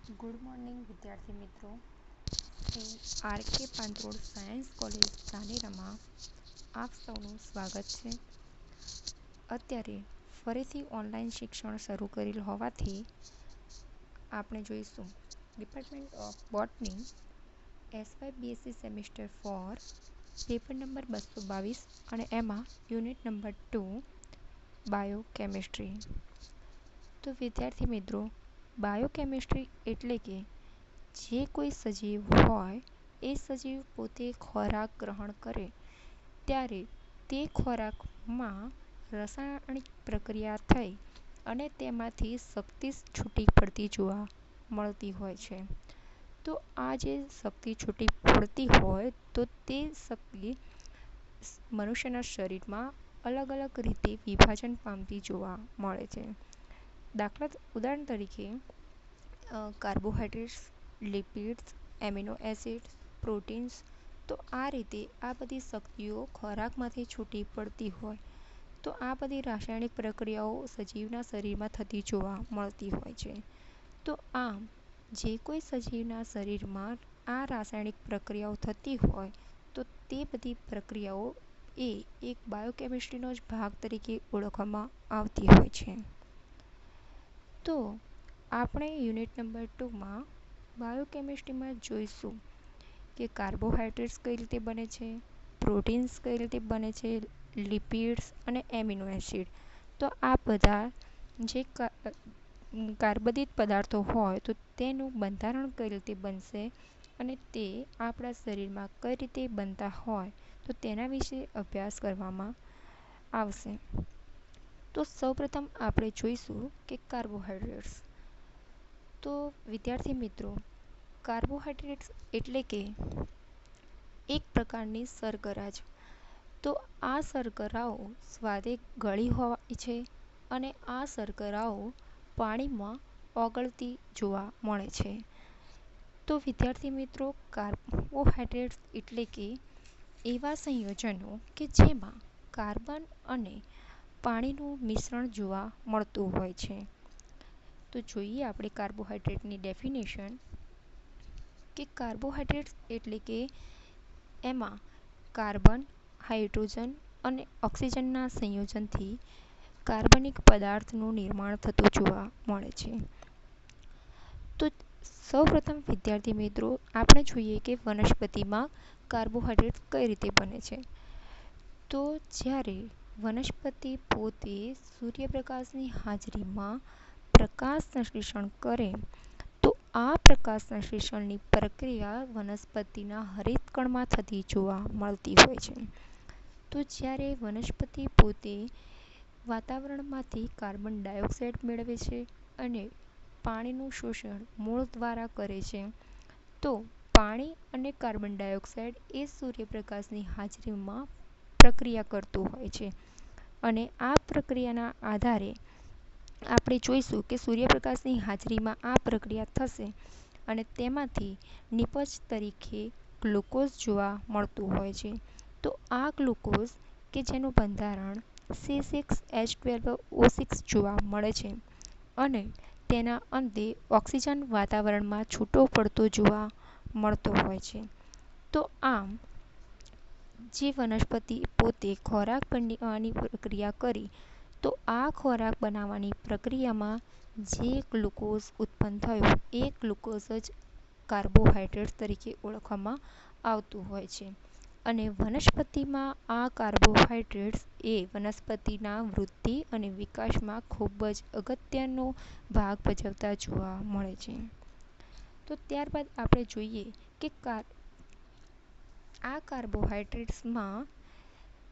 Good morning વિદ્યાર્થી મિત્રો. Shri R.K.. પાંત્રોડ science college ધાનેરામાં આપ સૌનું સ્વાગત છે. અત્યારે ફરીથી ઓનલાઈન શિક્ષણ શરૂ કરેલ હોવાથી આપણે જોઈશું department of botany S Y BSc semester 4 paper number 222 અને એમાં યુનિટ નંબર 2 બાયોકેમિસ્ટ્રી. તો વિદ્યાર્થી મિત્રો, બાયોકેમિસ્ટ્રી એટલે કે જે કોઈ સજીવ હોય એ સજીવ પોતે ખોરાક ગ્રહણ કરે ત્યારે તે ખોરાકમાં રાસાયણિક પ્રક્રિયા થઈ અને તેમાંથી શક્તિ છૂટી પડતી જોવા મળતી હોય છે. તો આ જે શક્તિ છૂટી પડતી હોય તો તે શક્તિ મનુષ્યના શરીરમાં અલગ અલગ રીતે વિભાજન પામતી જોવા મળે છે. ઉદાહરણ તરીકે carbohydrates, lipids, amino acids, proteins. તો આ રીતે આ બધી શક્તિઓ ખોરાકમાંથી છૂટી પડતી હોય તો આ બધી રાસાયણિક પ્રક્રિયાઓ સજીવના શરીરમાં થતી જોવા મળતી હોય છે. તો આમ જે કોઈ સજીવના શરીરમાં આ રાસાયણિક પ્રક્રિયાઓ થતી હોય તો તે બધી પ્રક્રિયાઓ એ એક બાયોકેમિસ્ટ્રીનો જ ભાગ તરીકે ઓળખવામાં આવતી હોય છે. તો આપણે યુનિટ નંબર 2માં બાયોકેમિસ્ટ્રીમાં જોઈશું કે કાર્બોહાઈડ્રેટ્સ કઈ રીતે બને છે, પ્રોટીન્સ કઈ રીતે બને છે, લિપિડ્સ અને એમિનો એસિડ. તો આ બધા જે કાર્બોદિત પદાર્થો હોય તો તેનું બંધારણ કઈ રીતે બનશે અને તે આપણા શરીરમાં કઈ રીતે બનતા હોય તો તેના વિશે અભ્યાસ કરવામાં આવશે. તો સૌપ્રથમ આપણે જોઈશું કે કાર્બોહાઈડ્રેટ્સ. તો વિદ્યાર્થી મિત્રો, કાર્બોહાઈડ્રેટ્સ એટલે કે એક પ્રકારની શર્કરા છે. તો આ શર્કરાઓ સ્વાદે ગળી હોય છે અને આ શર્કરાઓ પાણીમાં ઓગળતી જોવા મળે છે. તો વિદ્યાર્થી મિત્રો, કાર્બોહાઈડ્રેટ્સ એટલે કે એવા સંયોજનો કે જેમાં કાર્બન અને પાણીનું મિશ્રણ જોવા મળતું હોય છે. તો જોઈએ આપણે કાર્બોહાઈડ્રેટની ડેફિનેશન કે કાર્બોહાઈડ્રેટ્સ એટલે કે એમાં કાર્બન, હાઇડ્રોજન અને ઓક્સિજનના સંયોજનથી કાર્બનિક પદાર્થનું નિર્માણ થતું જોવા મળે છે. તો સૌપ્રથમ વિદ્યાર્થી મિત્રો, આપણે જોઈએ કે વનસ્પતિમાં કાર્બોહાઈડ્રેટ કઈ રીતે બને છે. તો જ્યારે વનસ્પતિ પોતે સૂર્યપ્રકાશની હાજરીમાં પ્રકાશ સંશ્લેષણ કરે તો આ પ્રકાશ સંશ્લેષણની પ્રક્રિયા વનસ્પતિના હરિતકણમાં થતી જોવા મળતી હોય છે. તો જ્યારે વનસ્પતિ પોતે વાતાવરણમાંથી કાર્બન ડાયોક્સાઇડ મેળવે છે અને પાણીનું શોષણ મૂળ દ્વારા કરે છે તો પાણી અને કાર્બન ડાયોક્સાઇડ એ સૂર્યપ્રકાશની હાજરીમાં પ્રક્રિયા કરતું હોય છે અને આ પ્રક્રિયાના આધારે આપણે જોઈશું કે સૂર્યપ્રકાશની હાજરીમાં આ પ્રક્રિયા થશે અને તેમાંથી નિપજ તરીકે ગ્લુકોઝ જોવા મળતું હોય છે. તો આ ગ્લુકોઝ કે જેનું બંધારણ C6H12O6 જોવા મળે છે અને તેના અંતે ઓક્સિજન વાતાવરણમાં છૂટો પડતો જોવા મળતો હોય છે. તો આમ જે વનસ્પતિ પોતે ખોરાક બનાવવાની પ્રક્રિયા કરી તો આ ખોરાક બનાવવાની પ્રક્રિયામાં જે ગ્લુકોઝ ઉત્પન્ન થયો એ ગ્લુકોઝ જ કાર્બોહાઈડ્રેટ તરીકે ઓળખવામાં આવતું હોય છે. અને વનસ્પતિમાં આ કાર્બોહાઈડ્રેટ્સ એ વનસ્પતિના વૃદ્ધિ અને વિકાસમાં ખૂબ જ અગત્યનો ભાગ ભજવતા જોવા મળે છે. તો ત્યારબાદ આપણે જોઈએ કે આ કાર્બોહાઈડ્રેટ્સમાં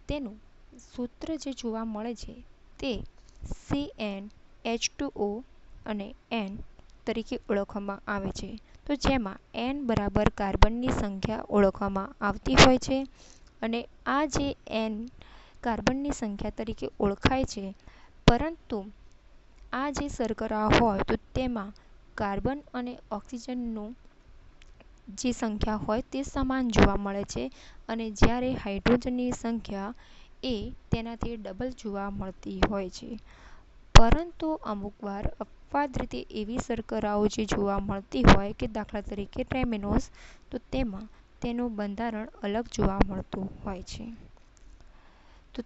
તેનું સૂત્ર જે જોવા મળે છે તે CnH2O અને N તરીકે ઓળખવામાં આવે છે. તો જેમાં N બરાબર કાર્બનની સંખ્યા ઓળખવામાં આવતી હોય છે અને આ જે N કાર્બનની સંખ્યા તરીકે ઓળખાય છે, પરંતુ આ જે શર્કરા હોય તો તેમાં કાર્બન અને ઓક્સિજનનું જે સંખ્યા હોય તે સમાન જોવા મળે છે અને જ્યારે હાઇડ્રોજનની સંખ્યા એ તેનાથી ડબલ જોવા મળતી હોય છે. પરંતુ અમુક વાર અપવાદ રીતે એવી શર્કરાઓ જે જોવા મળતી હોય કે દાખલા તરીકે ટ્રેમિનોસ, તો તેમાં તેનું બંધારણ અલગ જોવા મળતું હોય છે. તો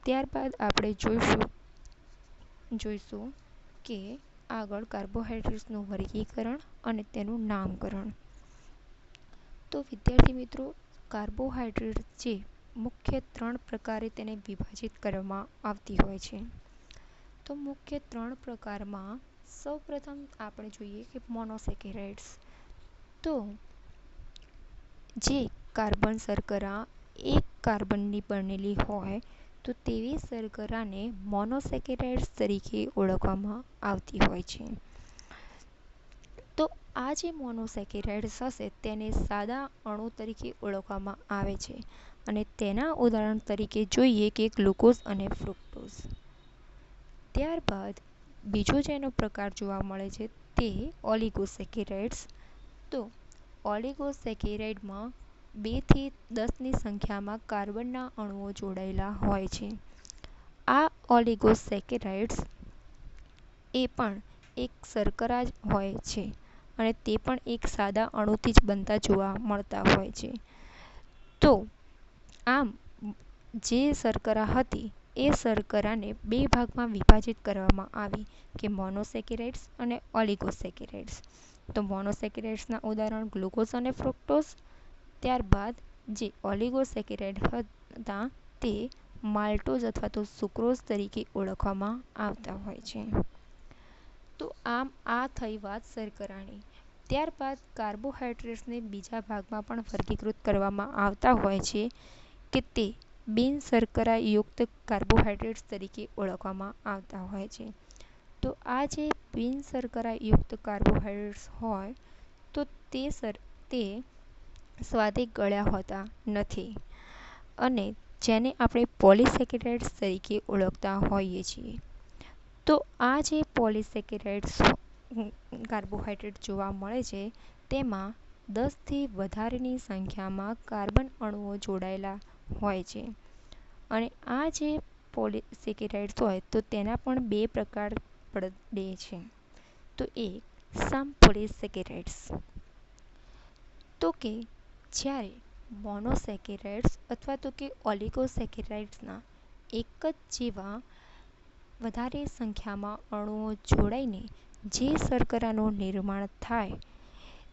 ત્યારબાદ આપણે જોઈશું કે આગળ કાર્બોહાઈડ્રેટ્સનું વર્ગીકરણ અને તેનું નામકરણ. તો વિદ્યાર્થી મિત્રો, કાર્બોહાઈડ્રેટ જે મુખ્ય 3 પ્રકારે તેને વિભાજિત કરવામાં આવતી હોય છે. તો મુખ્ય 3 પ્રકારમાં સૌપ્રથમ આપણે જોઈએ કે મોનોસેકેરાઇડ્સ. તો જે કાર્બન શર્કરા એક કાર્બનની બનેલી હોય તો તેવી શર્કરાને મોનોસેકેરાઇડ્સ તરીકે ઓળખવામાં આવતી હોય છે. તો આ જે મોનોસેકેરાઇડ્સ હશે તેને સાદા અણુ તરીકે ઓળખવામાં આવે છે અને તેના ઉદાહરણ તરીકે જોઈએ કે ગ્લુકોઝ અને ફ્રુક્ટોઝ. ત્યારબાદ બીજો જેનો પ્રકાર જોવા મળે છે તે ઓલિગોસેકેરાઇડ્સ. તો ઓલિગોસેકેરાઇડમાં 2 થી 10 ની સંખ્યામાં કાર્બનના અણુઓ જોડાયેલા હોય છે. આ ઓલિગોસેકેરાઇડ્સ એ પણ એક શર્કરા જ હોય છે અને તે પણ એક સાદા અણુથી જ બનતા જોવા મળતા હોય છે. તો આમ જે શર્કરા હતી એ શર્કરાને 2 ભાગમાં વિભાજિત કરવામાં આવી કે મોનોસેકેરાઇડ્સ અને ઓલિગોસેકેરાઇડ્સ. તો મોનોસેકેરાઇડ્સના ઉદાહરણ ગ્લુકોઝ અને ફ્રુક્ટોઝ. ત્યારબાદ જે ઓલિગોસેકેરાઇડ હતા તે માલ્ટોઝ અથવા તો સુક્રોઝ તરીકે ઓળખવામાં આવતા હોય છે. તો આમ આ થઈ વાત શર્કરાની. ત્યારબાદ કાર્બોહાઈડ્રેટ્સને બીજા ભાગમાં પણ વર્ગીકૃત કરવામાં આવતા હોય છે કે તે બિનશર્કરાયુક્ત કાર્બોહાઈડ્રેટ્સ તરીકે ઓળખવામાં આવતા હોય છે. તો આ જે બિનશર્કરાયુક્ત કાર્બોહાઈડ્રેટ્સ હોય તો તે સ્વાદે ગળ્યા હોતા નથી અને જેને આપણે પોલિસેકેરાઇડ્સ તરીકે ઓળખતા હોઈએ છીએ. તો આ જે પોલિસેકેરાઇડ્સ કાર્બોહાઈડ્રેટ જોવા મળે છે તેમાં 10 થી વધારેની સંખ્યામાં કાર્બન અણુઓ જોડાયેલા હોય છે અને આ જે પોલિસેકેરાઇડ્સ હોય તો તેના પણ 2 પ્રકાર પડે છે. તો એક સમપોલિસેકેરાઇડ્સ. તો કે જ્યારે મોનોસેકેરાઇડ્સ અથવા તો કે ઓલિગોસેકેરાઇડ્સના એક જ જેવા વધારે સંખ્યામાં અણુઓ જોડાઈને જે શર્કરાનું નિર્માણ થાય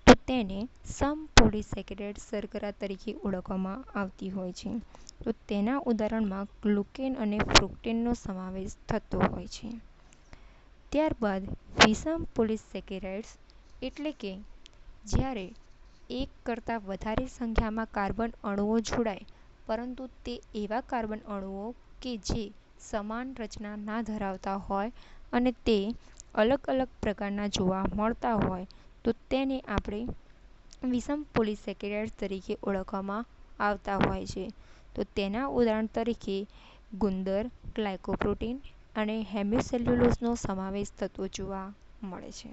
તો તેને સમપોલિસેકેરાઇડ શર્કરા તરીકે ઓળખવામાં આવતી હોય છે. તો તેના ઉદાહરણમાં ગ્લુકેન અને ફ્રુક્ટોનનો સમાવેશ થતો હોય છે. ત્યારબાદ વિષમ પોલિસેકેરાઇડ્સ એટલે કે જ્યારે એક કરતાં વધારે સંખ્યામાં કાર્બન અણુઓ જોડાય પરંતુ તે એવા કાર્બન અણુઓ કે જે સમાન રચના ના ધરાવતા હોય અને તે અલગ અલગ પ્રકારના જોવા મળતા હોય તો તેને આપણે વિષમ પોલિસેકેરાઇડ્સ તરીકે ઓળખવામાં આવતા હોય છે. તો તેના ઉદાહરણ તરીકે ગુંદર, ગ્લાયકોપ્રોટીન અને હેમિસેલ્યુલોઝનો સમાવેશ થતો જોવા મળે છે.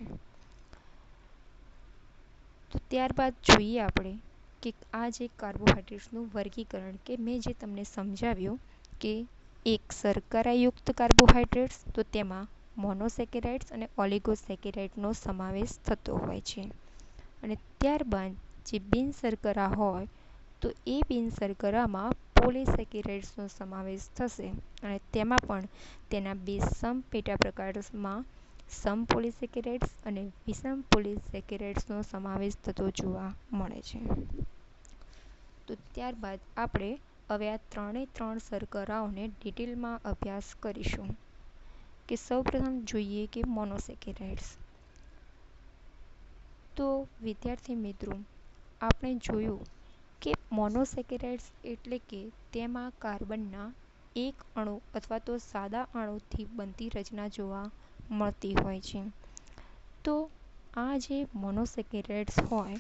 તો ત્યારબાદ જોઈએ આપણે કે આ જે કાર્બોહાઈડ્રેટ્સનું વર્ગીકરણ કે મેં જે તમને સમજાવ્યું કે એક શર્કરાયુક્ત કાર્બોહાઈડ્રેટ્સ તો તેમાં મોનોસેકેરાઇડ્સ અને ઓલિગોસેકેરાઇડનો સમાવેશ થતો હોય છે અને ત્યારબાદ જે બિનશર્કરા હોય તો એ બિનશર્કરામાં પોલિસેકેરાઇડ્સનો સમાવેશ થશે અને તેમાં પણ તેના 2 સમપેટા પ્રકારમાં સમપોલિસેકેરાઇડ્સ અને વિષમ પોલિસેકેરાઇડ્સનો સમાવેશ થતો જોવા મળે છે. તો ત્યારબાદ આપણે હવે આ 3 શર્કરાઓને ડિટેલમાં અભ્યાસ કરીશું કે સૌપ્રથમ જોઈએ કે મોનોસેકેરાઇડ્સ. તો વિદ્યાર્થી મિત્રો, આપણે જોયું કે મોનોસેકેરાઇડ્સ એટલે કે તેમાં કાર્બનના એક અણુ અથવા તો સાદા અણુથી બનતી રચના જોવા મળતી હોય છે. તો આ જે મોનોસેકેરાઇડ્સ હોય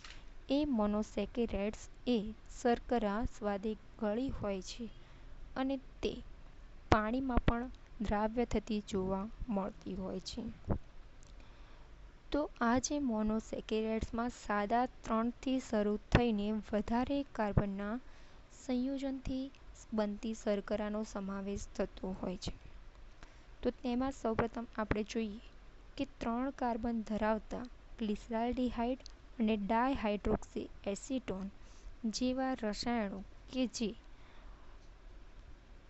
એ મોનોસેકેરાઇડ્સ એ શર્કરા સ્વાદે ગળી હોય છે અને તે પાણીમાં પણ દ્રાવ્ય થતી જોવા મળતી હોય છે. તો આ જે મોનોસેકેરાઇડ્સમાં સાદા 3 થી શરૂ થઈને વધારે કાર્બનના સંયોજનથી બનતી શર્કરાનો સમાવેશ થતો હોય છે. તો તેમાં સૌપ્રથમ આપણે જોઈએ કે 3 કાર્બન ધરાવતા ગ્લિસરાલ્ડિહાઇડ અને ડાયહાઇડ્રોક્સી એસિટોન જેવા રસાયણો કે જે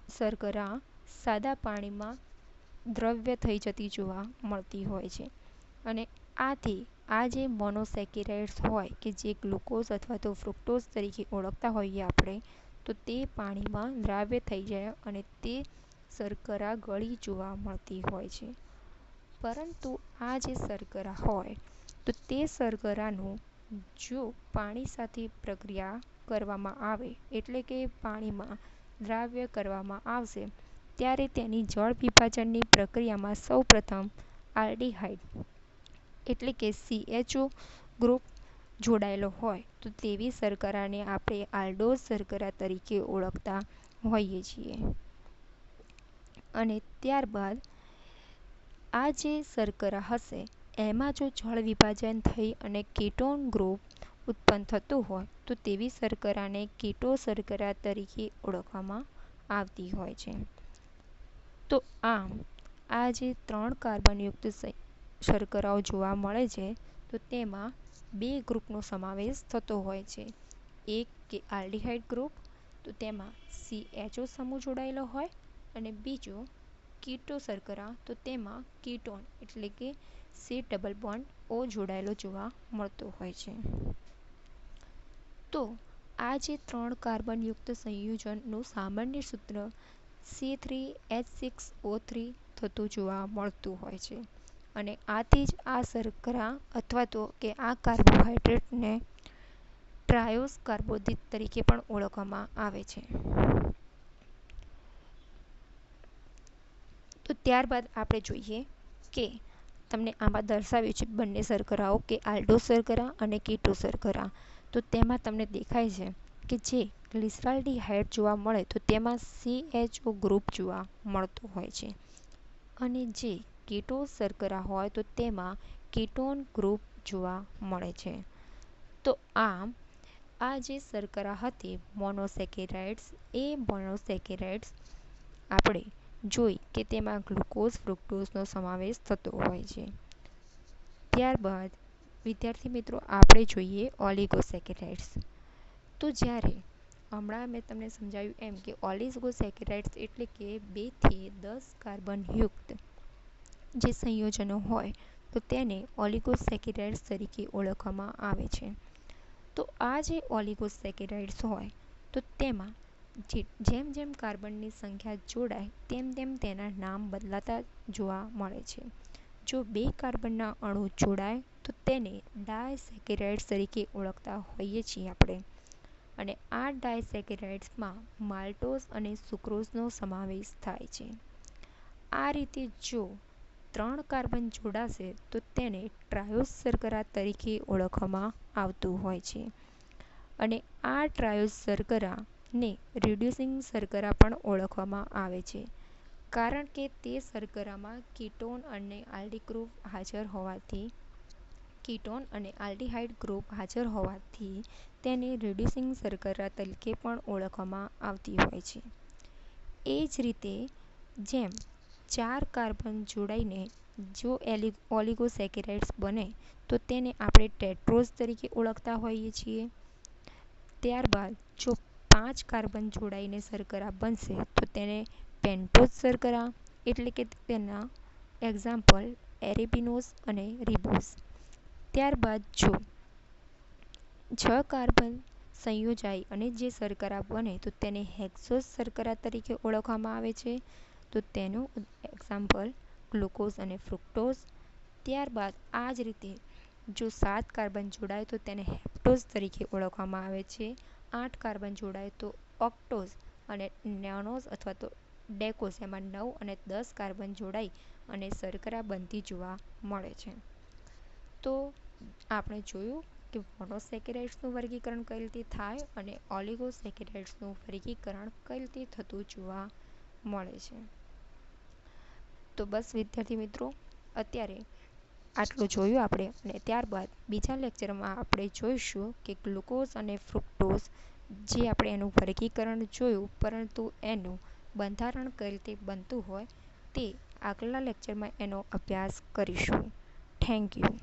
શર્કરા સાદા પાણીમાં દ્રવ્ય થઈ જતી જોવા મળતી હોય છે. અને આથી આ જે મોનોસેકેરાઇડ્સ હોય કે જે ગ્લુકોઝ અથવા તો ફ્રુક્ટોઝ તરીકે ઓળખતા હોઈએ આપણે, તો તે પાણીમાં દ્રાવ્ય થઈ જાય અને તે શર્કરા ગળી જોવા મળતી હોય છે. પરંતુ આ જે શર્કરા હોય તો તે શર્કરાનું જો પાણી સાથે પ્રક્રિયા કરવામાં આવે, એટલે કે પાણીમાં દ્રાવ્ય કરવામાં આવશે, ત્યારે તેની જળ વિભાજનની પ્રક્રિયામાં સૌપ્રથમ આલ્ડીહાઇડ એટલે કે CHO ગ્રુપ જોડાયેલો હોય તો તેવી શર્કરાને આપણે આલ્ડોઝ શર્કરા તરીકે ઓળખતા હોઈએ છીએ. અને ત્યારબાદ આ જે શર્કરા હશે એમાં જો જળ વિભાજન થઈ અને કીટોન ગ્રુપ ઉત્પન્ન થતું હોય તો તેવી શર્કરાને કીટો શર્કરા તરીકે ઓળખવામાં આવતી હોય છે. તો આમ આ જે 3 કાર્બનયુક્ત શર્કરાઓ જોવા મળે છે તો તેમાં 2 ગ્રુપનો સમાવેશ થતો હોય છે. એક કે આલ્ડીહાઇડ ગ્રુપ, તો તેમાં CHO સમૂહ જોડાયેલો હોય, અને બીજો કીટો શર્કરા, તો તેમાં કીટોન એટલે કે C+O જોડાયેલો જોવા મળતો હોય છે. તો આ જે 3 કાર્બનયુક્ત સંયોજનનું સામાન્ય સૂત્ર C3H6O3 થતું જોવા મળતું હોય છે. અને આથી જ આ શર્કરા અથવા તો કે આ કાર્બોહાઈડ્રેટને ટ્રાયોસ કાર્બોદિત તરીકે પણ ઓળખવામાં આવે છે. તો ત્યારબાદ આપણે જોઈએ કે તમને આમાં દર્શાવ્યું છે બંને શર્કરાઓ કે આલ્ડોઝ શર્કરા અને કીટો શર્કરા. તો તેમાં તમને દેખાય છે કે જે ગ્લિસરાલ્ડિહાઇડ જોવા મળે તો તેમાં CHO ગ્રુપ જોવા મળતો હોય છે, અને જે કીટો શર્કરા હોય તો તેમાં કીટોન ગ્રુપ જોવા મળે છે. તો આમ આ જે શર્કરા હતી મોનોસેકેરાઇડ્સ, એ મોનોસેકેરાઇડ્સ આપણે જોઈ કે તેમાં ગ્લુકોઝ ફ્રુક્ટોઝનો સમાવેશ થતો હોય છે. ત્યારબાદ વિદ્યાર્થી મિત્રો આપણે જોઈએ ઓલિગોસેકેરાઇડ્સ. તો જ્યારે હમણાં મેં તમને સમજાવ્યું એમ કે ઓલિગોસેકેરાઇડ્સ એટલે કે 2 થી 10 કાર્બનયુક્ત જે સંયોજનો હોય તો તેને ઓલિગોસેકેરાઇડ્સ તરીકે ઓળખવામાં આવે છે. તો આ જે ઓલિગોસેકેરાઇડ્સ હોય તો તેમાં જેમ જેમ કાર્બનની સંખ્યા જોડાય તેમ તેમ તેના નામ બદલાતા જોવા મળે છે. જો 2 કાર્બનના અણુ જોડાય તો તેને ડાયસેકેરાઇડ્સ તરીકે ઓળખતા હોઈએ છીએ આપણે. અને આ ડાયસેકેરાઇડ્સમાં માલ્ટોઝ અને સુક્રોઝનો સમાવેશ થાય છે. આ રીતે જો 3 કાર્બન જોડાશે તો તેને ટ્રાયોસ શર્કરા તરીકે ઓળખવામાં આવતું હોય છે. અને આ ટ્રાયોસ શર્કરાને રિડ્યુસિંગ શર્કરા પણ ઓળખવામાં આવે છે, કારણ કે તે શર્કરામાં કીટોન અને આલ્ડીહાઇડ ગ્રુપ હાજર હોવાથી તેને રિડ્યુસિંગ શર્કરા તરીકે પણ ઓળખવામાં આવતી હોય છે. એ જ રીતે જેમ 4 કાર્બન જોડાઈને જો ઓલિગોસેકેરાઇડ્સ બને તો તેને આપણે ટેટ્રોઝ તરીકે ઓળખતા હોઈએ છીએ. ત્યારબાદ જો 5 કાર્બન જોડાઈને શર્કરા બનશે તો તેને પેન્ટોઝ શર્કરા એટલે કે તેના એક્ઝામ્પલ એરેબિનોઝ અને રિબોઝ. ત્યારબાદ જો 6 કાર્બન સંયોજાય અને જે શર્કરા બને તો તેને હેક્સોઝ શર્કરા તરીકે ઓળખવામાં આવે છે, તો તેનું એક્ઝામ્પલ ગ્લુકોઝ અને ફ્રુક્ટોઝ. ત્યારબાદ આ જ રીતે જો 7 કાર્બન જોડાય તો તેને હેપ્ટોઝ તરીકે ઓળખવામાં આવે છે. 8 કાર્બન જોડાય તો ઓક્ટોઝ અને નેનોઝ અથવા તો ડેકોઝ, એમાં 9 અને 10 કાર્બન જોડાઈ અને શર્કરા બનતી જોવા મળે છે. તો આપણે જોયું કે મોનોસેકેરાઇડ્સનું વર્ગીકરણ કઈ રીતે થાય અને ઓલિગોસેકેરાઇડ્સનું વર્ગીકરણ કઈ રીતે થતું જોવા મળે છે. તો બસ વિદ્યાર્થી મિત્રો, અત્યારે આટલું જોયું આપણે, અને ત્યારબાદ બીજા લેક્ચરમાં આપણે જોઈશું કે ગ્લુકોઝ અને ફ્રુક્ટોઝ જે આપણે એનું વર્ગીકરણ જોયું, પરંતુ એનું બંધારણ કઈ રીતે બનતું હોય તે આગળના લેક્ચરમાં એનો અભ્યાસ કરીશું. Thank you.